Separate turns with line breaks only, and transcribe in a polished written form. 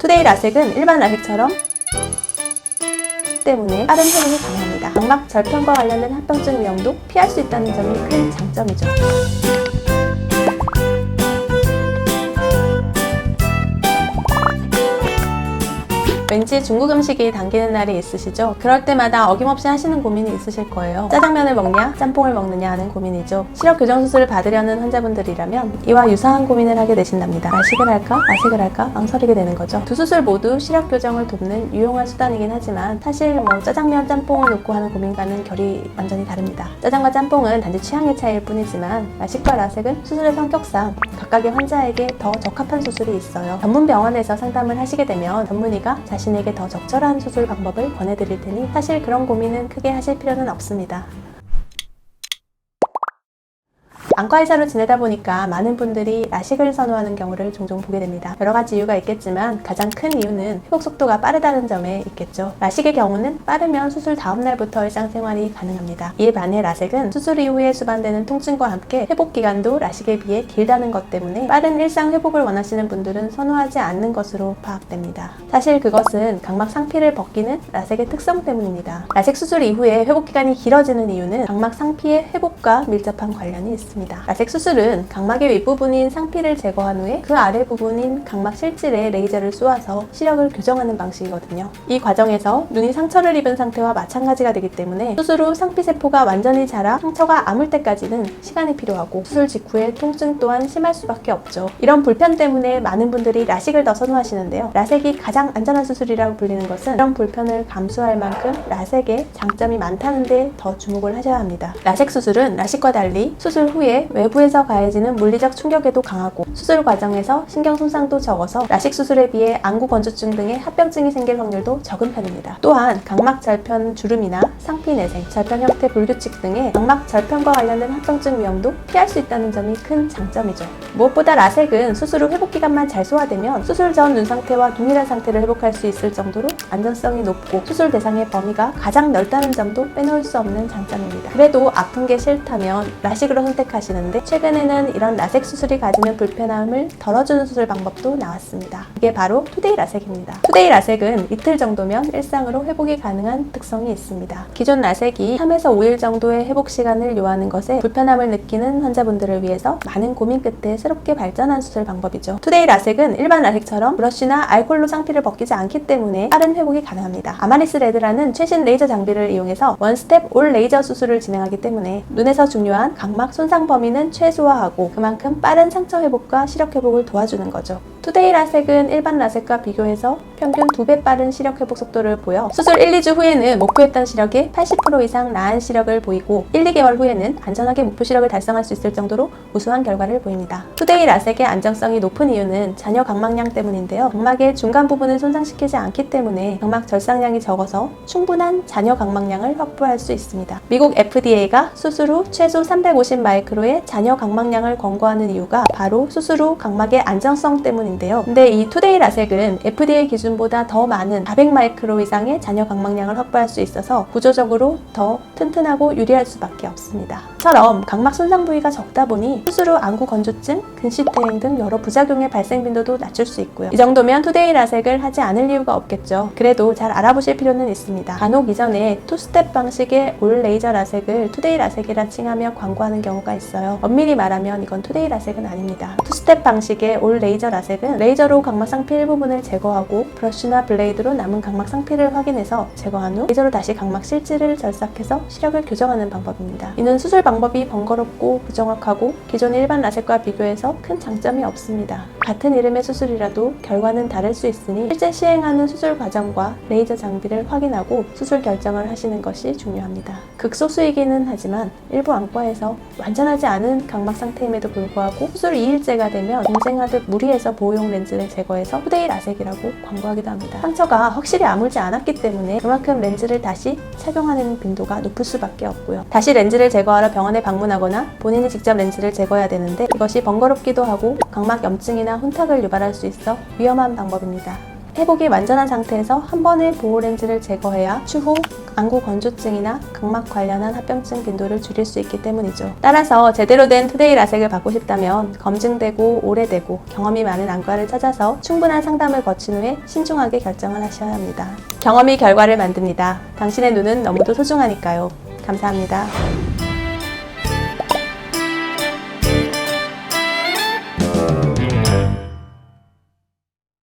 투데이 라섹은 일반 라섹처럼 때문에 빠른 회복이 가능합니다. 각막 절편과 관련된 합병증 위험도 피할 수 있다는 점이 큰 장점이죠. 왠지 중국 음식이 당기는 날이 있으시죠? 그럴 때마다 어김없이 하시는 고민이 있으실 거예요. 짜장면을 먹냐, 짬뽕을 먹느냐 하는 고민이죠. 시력 교정 수술을 받으려는 환자분들이라면 이와 유사한 고민을 하게 되신답니다. 라식을 할까, 라섹을 할까 망설이게 되는 거죠. 두 수술 모두 시력 교정을 돕는 유용한 수단이긴 하지만 사실 짜장면, 짬뽕을 놓고 하는 고민과는 결이 완전히 다릅니다. 짜장과 짬뽕은 단지 취향의 차이일 뿐이지만 라식과 라섹은 수술의 성격상 각각의 환자에게 더 적합한 수술이 있어요. 전문 병원에서 상담을 하시게 되면 전문의가 자신에게 더 적절한 수술 방법을 권해드릴 테니 사실 그런 고민은 크게 하실 필요는 없습니다. 안과의사로 지내다 보니까 많은 분들이 라식을 선호하는 경우를 종종 보게 됩니다. 여러 가지 이유가 있겠지만 가장 큰 이유는 회복 속도가 빠르다는 점에 있겠죠. 라식의 경우는 빠르면 수술 다음 날부터 일상생활이 가능합니다. 이에 반해 라섹은 수술 이후에 수반되는 통증과 함께 회복 기간도 라식에 비해 길다는 것 때문에 빠른 일상 회복을 원하시는 분들은 선호하지 않는 것으로 파악됩니다. 사실 그것은 각막 상피를 벗기는 라섹의 특성 때문입니다. 라섹 수술 이후에 회복 기간이 길어지는 이유는 각막 상피의 회복과 밀접한 관련이 있습니다. 라섹 수술은 각막의 윗부분인 상피를 제거한 후에 그 아래 부분인 각막 실질에 레이저를 쏘아서 시력을 교정하는 방식이거든요. 이 과정에서 눈이 상처를 입은 상태와 마찬가지가 되기 때문에 수술 후 상피 세포가 완전히 자라 상처가 아물 때까지는 시간이 필요하고 수술 직후에 통증 또한 심할 수밖에 없죠. 이런 불편 때문에 많은 분들이 라식을 더 선호하시는데요. 라섹이 가장 안전한 수술이라고 불리는 것은 이런 불편을 감수할 만큼 라섹의 장점이 많다는 데 더 주목을 하셔야 합니다. 라섹 수술은 라식과 달리 수술 후에 외부에서 가해지는 물리적 충격에도 강하고 수술 과정에서 신경 손상도 적어서 라식 수술에 비해 안구 건조증 등의 합병증이 생길 확률도 적은 편입니다. 또한 각막 절편 주름이나 상피 내생, 절편 형태 불규칙 등의 각막 절편과 관련된 합병증 위험도 피할 수 있다는 점이 큰 장점이죠. 무엇보다 라섹은 수술 후 회복 기간만 잘 소화되면 수술 전 눈 상태와 동일한 상태를 회복할 수 있을 정도로 안전성이 높고 수술 대상의 범위가 가장 넓다는 점도 빼놓을 수 없는 장점입니다. 그래도 아픈 게 싫다면 라식으로 선택하시는데 최근에는 이런 라섹 수술이 가지는 불편함을 덜어주는 수술 방법도 나왔습니다. 이게 바로 투데이 라섹입니다. 투데이 라섹은 이틀 정도면 일상으로 회복이 가능한 특성이 있습니다. 기존 라섹이 3에서 5일 정도의 회복 시간을 요하는 것에 불편함을 느끼는 환자분들을 위해서 많은 고민 끝에 새롭게 발전한 수술 방법이죠. 투데이 라섹은 일반 라섹처럼 브러쉬나 알콜로 상피를 벗기지 않기 때문에 빠른 회복이 가능합니다. 아마리스 레드라는 최신 레이저 장비를 이용해서 원스텝 올 레이저 수술을 진행하기 때문에 눈에서 중요한 각막 손상 범위는 최소화하고 그만큼 빠른 상처 회복과 시력 회복을 도와주는 거죠. 투데이 라섹은 일반 라섹과 비교해서 평균 2배 빠른 시력 회복 속도를 보여 수술 1, 2주 후에는 목표했던 시력의 80% 이상 나은 시력을 보이고 1, 2개월 후에는 안전하게 목표 시력을 달성할 수 있을 정도로 우수한 결과를 보입니다. 투데이 라섹의 안정성이 높은 이유는 잔여 각막량 때문인데요. 각막의 중간 부분을 손상시키지 않기 때문에 각막 절상량이 적어서 충분한 잔여 각막량을 확보할 수 있습니다. 미국 FDA가 수술 후 최소 350 마이크로의 잔여 각막량을 권고하는 이유가 바로 수술 후 각막의 안정성 때문입니다. 근데 이 투데이 라섹은 FDA 기준보다 더 많은 400 마이크로 이상의 잔여 각막량을 확보할 수 있어서 구조적으로 더 튼튼하고 유리할 수밖에 없습니다. 처럼 각막 손상 부위가 적다 보니 수술 후 안구 건조증, 근시퇴행 등 여러 부작용의 발생 빈도도 낮출 수 있고요. 이 정도면 투데이 라섹을 하지 않을 이유가 없겠죠. 그래도 잘 알아보실 필요는 있습니다. 간혹 이전에 투스텝 방식의 올 레이저 라섹을 투데이 라섹이라 칭하며 광고하는 경우가 있어요. 엄밀히 말하면 이건 투데이 라섹은 아닙니다. 투스텝 방식의 올 레이저 라섹은 레이저로 각막 상피 일부분을 제거하고 브러쉬나 블레이드로 남은 각막 상피를 확인해서 제거한 후 레이저로 다시 각막 실질을 절삭해서 시력을 교정하는 방법입니다. 이는 수술 방법이 번거롭고 부정확하고 기존 일반 라섹과 비교해서 큰 장점이 없습니다. 같은 이름의 수술이라도 결과는 다를 수 있으니 실제 시행하는 수술 과정과 레이저 장비를 확인하고 수술 결정을 하시는 것이 중요합니다. 극소수이기는 하지만 일부 안과에서 완전하지 않은 각막 상태임에도 불구하고 수술 2일째가 되면 동생하듯 무리해서 보호용 렌즈를 제거해서 투데이 라섹이라고 광고하기도 합니다. 상처가 확실히 아물지 않았기 때문에 그만큼 렌즈를 다시 착용하는 빈도가 높을 수밖에 없고요. 다시 렌즈를 제거하러 병원에 방문하거나 본인이 직접 렌즈를 제거해야 되는데 이것이 번거롭기도 하고 각막 염증이나 혼탁을 유발할 수 있어 위험한 방법입니다. 회복이 완전한 상태에서 한 번에 보호 렌즈를 제거해야 추후 안구 건조증이나 각막 관련한 합병증 빈도를 줄일 수 있기 때문이죠. 따라서 제대로 된 투데이 라섹을 받고 싶다면 검증되고 오래되고 경험이 많은 안과를 찾아서 충분한 상담을 거친 후에 신중하게 결정을 하셔야 합니다. 경험이 결과를 만듭니다. 당신의 눈은 너무도 소중하니까요. 감사합니다.